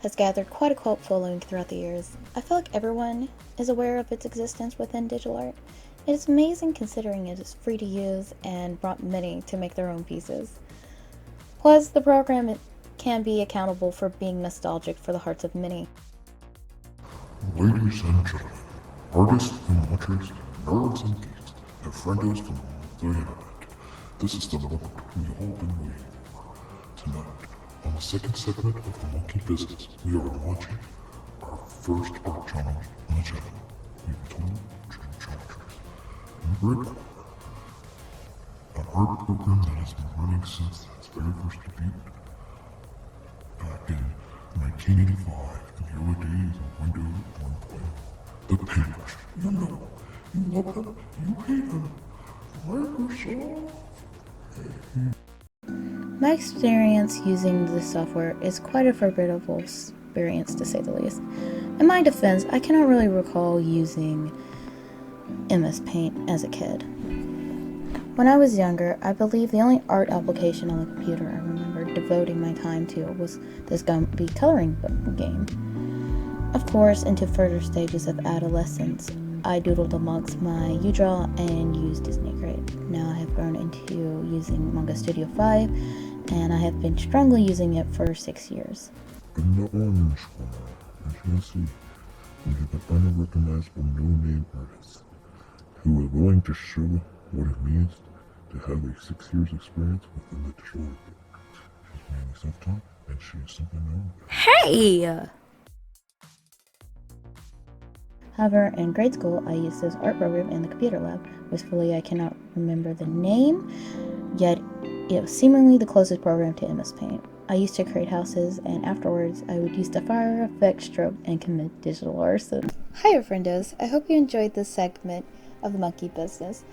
has gathered quite a cult following throughout the years. I feel like everyone is aware of its existence within digital art. It is amazing considering it is free to use and brought many to make their own pieces. Plus, the program can be accountable for being nostalgic for the hearts of many. Ladies and gentlemen, artists and watchers, nerds and geeks, and friendos from the internet, this is the moment we all been waiting for. Tonight, on the second segment of the Monkey Business, we are launching our first art challenge on the channel. We've told challengers. And we're grateful. An art program that has been running since its very first debut back in 1985 in the early days of Windows 1.0. The paintbrush. You know, you love them, you hate them. Microsoft. My experience using this software is quite a formidable experience, to say the least. In my defense, I cannot really recall using MS Paint as a kid. When I was younger, I believe the only art application on the computer I remember devoting my time to was this Gumby coloring book game. Of course, into further stages of adolescence, I doodled amongst my UDraw and used Disney Grade. Now I have grown into using Manga Studio 5, and I have been strongly using it for 6 years. In the orange one, as you can see, we have an unrecognizable no-name artist who is willing to show what it means to have a 6 years experience within the digital art world. She's mainly self-taught, and she is simply known as... Hey! However, in grade school, I used this art program in the computer lab. Wistfully, I cannot remember the name, yet it was seemingly the closest program to MS Paint. I used to create houses, and afterwards, I would use the fire effect stroke and commit digital arson. Hiya, friendos! I hope you enjoyed this segment of the monkey business.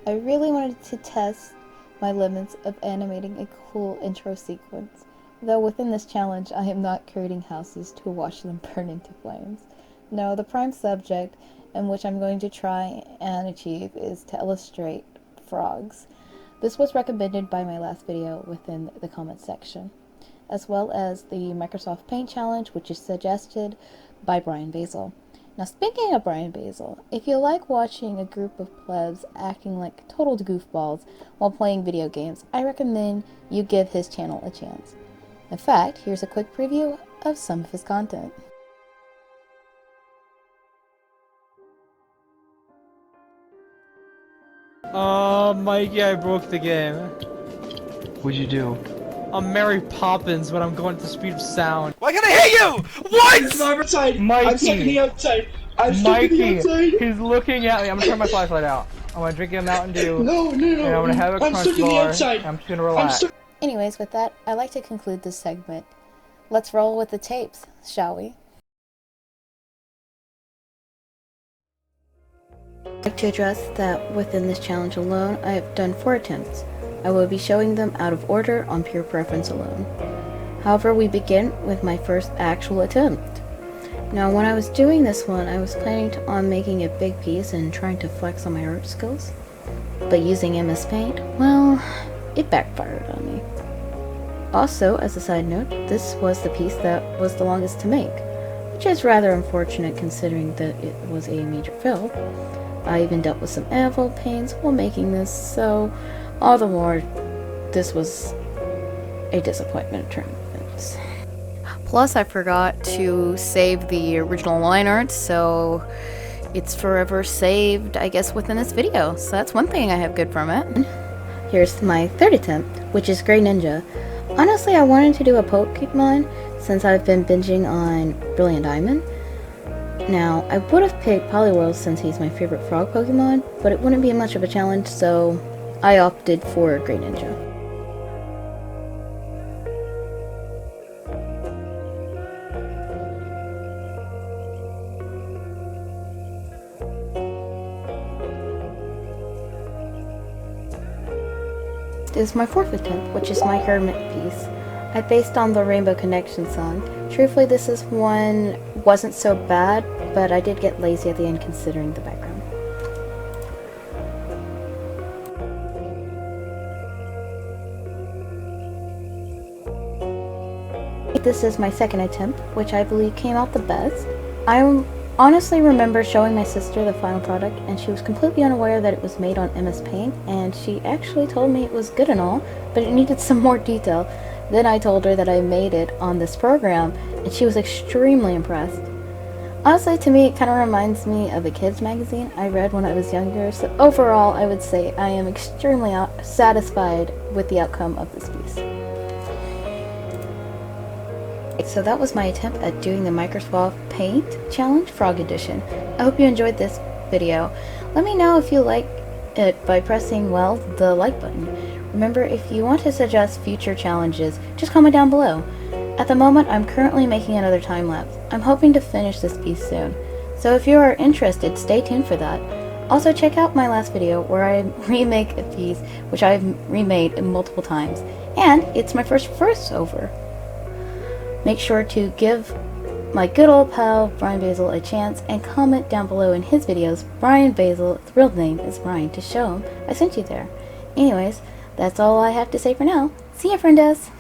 I really wanted to test my limits of animating a cool intro sequence, though within this challenge, I am not creating houses to watch them burn into flames. No, the prime subject in which I'm going to try and achieve is to illustrate frogs. This was recommended by my last video within the comments section, as well as the Microsoft Paint Challenge, which is suggested by BrianBasil. Now, speaking of BrianBasil, if you like watching a group of plebs acting like total goofballs while playing video games, I recommend you give his channel a chance. In fact, here's a quick preview of some of his content. Mikey, I broke the game. What'd you do? I'm Mary Poppins, but I'm going at the speed of sound. Why can't I hit you? What? I'm outside. Mikey. I'm stuck in the outside. I'm stuck in the outside. He's looking at me. I'm gonna turn my flashlight out. I'm gonna drink a Mountain Dew. No. And I'm gonna have a I'm crunch stuck in the bar. outside. I'm just gonna relax. Anyways, with that, I'd like to conclude this segment. Let's roll with the tapes, shall we? I'd like to address that within this challenge alone, I have done 4 attempts. I will be showing them out of order on pure preference alone. However, we begin with my first actual attempt. Now, when I was doing this one, I was planning on making a big piece and trying to flex on my art skills. But using MS Paint, well, it backfired on me. Also, as a side note, this was the piece that was the longest to make, which is rather unfortunate considering that it was a major fail. I even dealt with some anvil pains while making this, so all the more this was a disappointment in terms. Plus, I forgot to save the original line art, so it's forever saved, I guess, within this video. So that's one thing I have good from it. Here's my 3rd attempt, which is Grey Ninja. Honestly, I wanted to do a Pokemon since I've been binging on Brilliant Diamond. Now, I would have picked Poliwhirl since he's my favorite frog Pokemon, but it wouldn't be much of a challenge, so I opted for Grey Ninja. This is my 4th attempt, which is my Hermit piece. I based on the Rainbow Connection song. Truthfully, this is one wasn't so bad, but I did get lazy at the end considering the background. this is my second attempt, which I believe came out the best. I honestly remember showing my sister the final product, and she was completely unaware that it was made on MS Paint, and she actually told me it was good and all, but it needed some more detail. Then I told her that I made it on this program, and she was extremely impressed. Honestly, to me, it kind of reminds me of a kids magazine I read when I was younger, so overall, I would say I am extremely satisfied with the outcome of this piece. So that was my attempt at doing the Microsoft Paint Challenge Frog Edition. I hope you enjoyed this video. Let me know if you like it by pressing, well, the like button. Remember, if you want to suggest future challenges, just comment down below. At the moment, I'm currently making another time lapse. I'm hoping to finish this piece soon. So if you are interested, stay tuned for that. Also, check out my last video where I remake a piece which I've remade multiple times. And it's my first voiceover. Make sure to give my good old pal BrianBasil a chance and comment down below in his videos, BrianBasil, the real name is Brian, to show him I sent you there. Anyways, that's all I have to say for now. See ya, friendos!